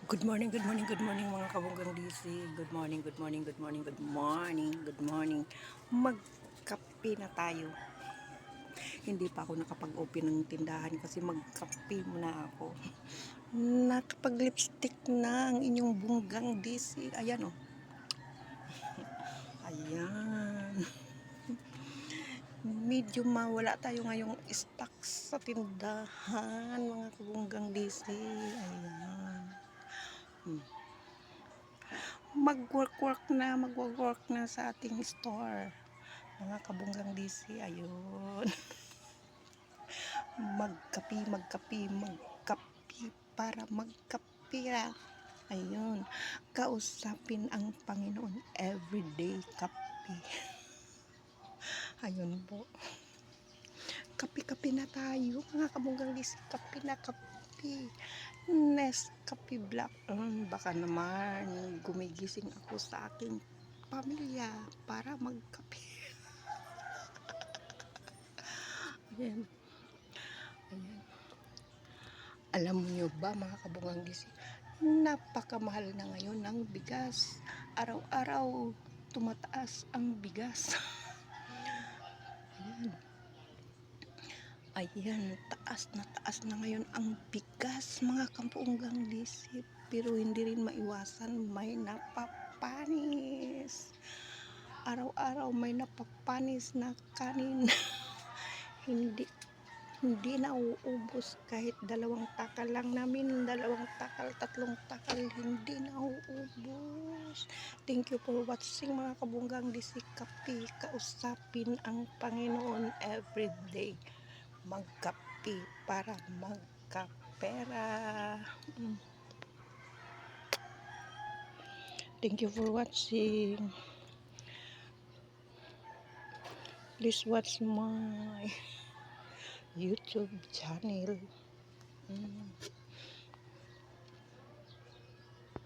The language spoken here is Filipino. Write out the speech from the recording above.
Good morning, good morning, good morning mga kabunggang DC. Good morning, good morning, good morning, good morning, good morning. Magkape na tayo. Hindi pa ako nakapag-open ng tindahan kasi magkape muna ako. Nakapag-lipstick na ang inyong bunggang DC. Ayan oh. Ayan. Medyo mawala tayo ngayong stock sa tindahan mga kabunggang DC. Ayan. Magwork na sa ating store mga kabunggang DC. Ayun. magkapi para magkapira. Ayun, kausapin ang Panginoon everyday. Kapi, ayun po, kapi na tayo mga kabunggang DC. Kapi na kapi, Nescafe Black. Baka naman gumigising ako sa aking pamilya para magkape. Ayan. Ayan. Alam niyo ba mga kabungang gising, napakamahal na ngayon ng bigas. Araw-araw tumataas ang bigas. Ayan. Ayan, taas na ngayon ang bigas mga kabunggang gising. Pero hindi rin maiwasan, may napapanis. Araw-araw may napapanis na kanin. hindi hindi na uubos kahit dalawang takal lang namin, tatlong takal, hindi na uubos. Thank you for watching mga kabunggang DC. Kape, kausapin ang Panginoon everyday. Magkape para magkapera. Thank you for watching. Please watch my YouTube channel.